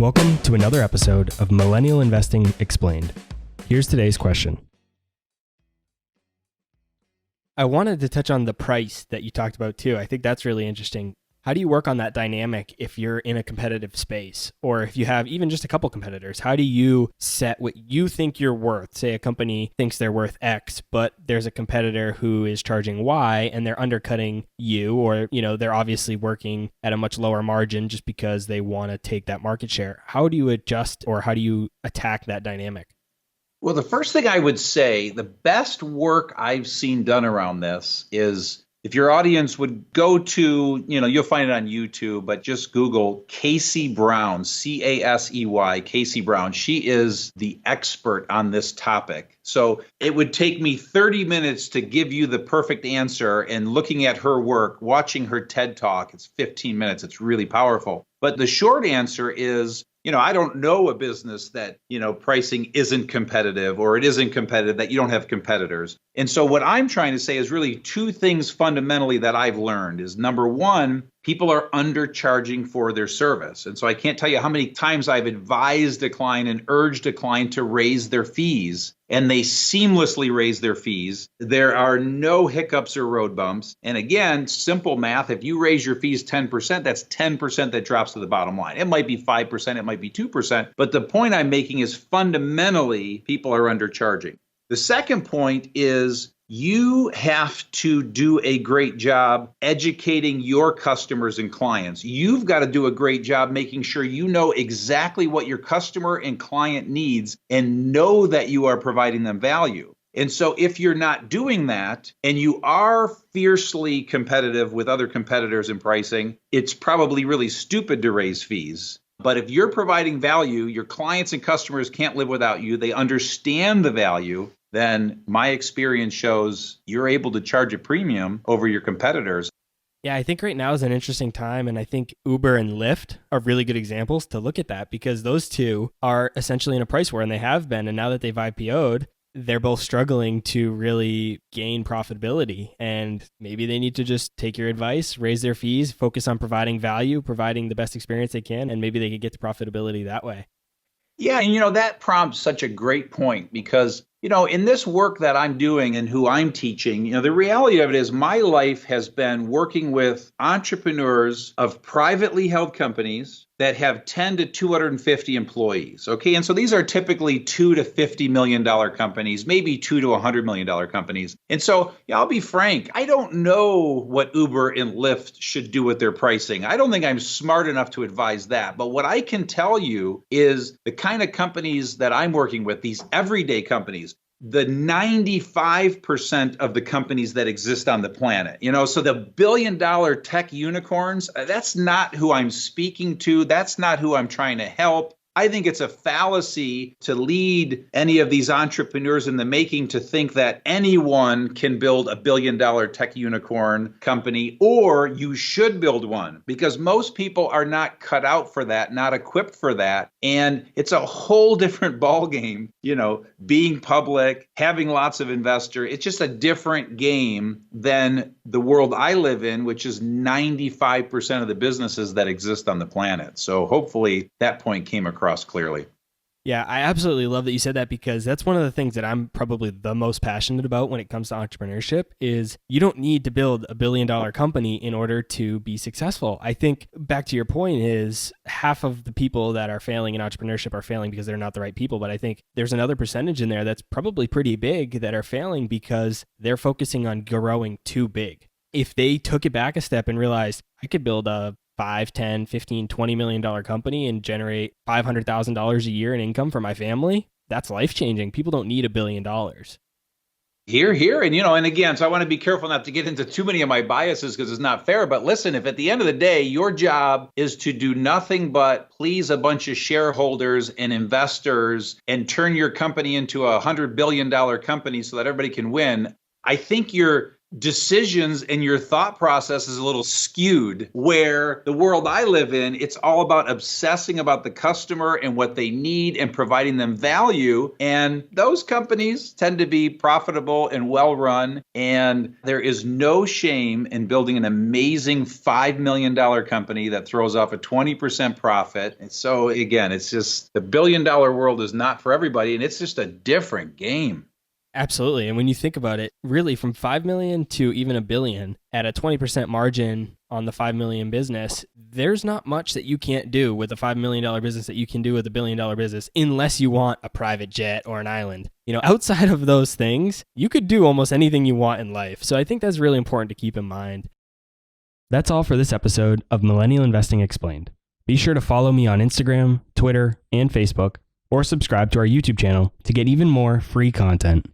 Welcome to another episode of Millennial Investing Explained. Here's today's question. I wanted to touch on the price that you talked about too. I think that's really interesting. How do you work on that dynamic if you're in a competitive space, or if you have even just a couple competitors? How do you set what you think you're worth? Say a company thinks they're worth X, but there's a competitor who is charging Y and they're undercutting you, or they're obviously working at a much lower margin just because they want to take that market share. How do you adjust, or how do you attack that dynamic? Well, the first thing I would say, the best work I've seen done around this is, if your audience would go to, you'll find it on YouTube, but just Google Casey Brown, C-A-S-E-Y, Casey Brown. She is the expert on this topic. So it would take me 30 minutes to give you the perfect answer, and looking at her work, watching her TED Talk, it's 15 minutes. It's really powerful. But the short answer is, I don't know a business that, pricing isn't competitive, or it isn't competitive, that you don't have competitors. And so what I'm trying to say is really two things fundamentally that I've learned is, number one, people are undercharging for their service. And so I can't tell you how many times I've advised a client and urged a client to raise their fees, and they seamlessly raise their fees. There are no hiccups or road bumps. And again, simple math, if you raise your fees 10%, that's 10% that drops to the bottom line. It might be 5%, it might be 2%. But the point I'm making is fundamentally people are undercharging. The second point is, you have to do a great job educating your customers and clients. You've got to do a great job making sure you know exactly what your customer and client needs and know that you are providing them value. And so if you're not doing that, and you are fiercely competitive with other competitors in pricing, it's probably really stupid to raise fees. But if you're providing value, your clients and customers can't live without you. They understand the value. Then my experience shows you're able to charge a premium over your competitors. Yeah, I think right now is an interesting time, and I think Uber and Lyft are really good examples to look at that, because those two are essentially in a price war, and they have been, and now that they've IPO'd, they're both struggling to really gain profitability, and maybe they need to just take your advice, raise their fees, focus on providing value, providing the best experience they can, and maybe they could get to profitability that way. Yeah, and that prompts such a great point, because in this work that I'm doing and who I'm teaching, the reality of it is my life has been working with entrepreneurs of privately held companies that have 10 to 250 employees. Okay. And so these are typically $2 to $50 million companies, maybe $2 to $100 million companies. And so I'll be frank, I don't know what Uber and Lyft should do with their pricing. I don't think I'm smart enough to advise that. But what I can tell you is the kind of companies that I'm working with, these everyday companies, the 95% of the companies that exist on the planet, so the billion-dollar tech unicorns, that's not who I'm speaking to. That's not who I'm trying to help. I think it's a fallacy to lead any of these entrepreneurs in the making to think that anyone can build a billion-dollar tech unicorn company, or you should build one, because most people are not cut out for that, not equipped for that. And it's a whole different ballgame, being public, having lots of investors. It's just a different game than the world I live in, which is 95% of the businesses that exist on the planet. So hopefully that point came across clearly. Yeah, I absolutely love that you said that, because that's one of the things that I'm probably the most passionate about when it comes to entrepreneurship is you don't need to build a billion-dollar company in order to be successful. I think back to your point is half of the people that are failing in entrepreneurship are failing because they're not the right people. But I think there's another percentage in there that's probably pretty big that are failing because they're focusing on growing too big. If they took it back a step and realized I could build a $5, $10, $15, $20 million company and generate $500,000 a year in income for my family, that's life-changing. People don't need $1 billion. Here. And again, so I want to be careful not to get into too many of my biases because it's not fair. But listen, if at the end of the day, your job is to do nothing but please a bunch of shareholders and investors and turn your company into a $100 billion company so that everybody can win, I think your decisions and your thought process is a little skewed, where the world I live in, it's all about obsessing about the customer and what they need and providing them value. And those companies tend to be profitable and well run. And there is no shame in building an amazing $5 million company that throws off a 20% profit. And so again, it's just the $1 billion world is not for everybody. And it's just a different game. Absolutely. And when you think about it, really from 5 million to even $1 billion at a 20% margin on the 5 million business, there's not much that you can't do with a $5 million business that you can do with $1 billion business, unless you want a private jet or an island. Outside of those things, you could do almost anything you want in life. So I think that's really important to keep in mind. That's all for this episode of Millennial Investing Explained. Be sure to follow me on Instagram, Twitter, and Facebook, or subscribe to our YouTube channel to get even more free content.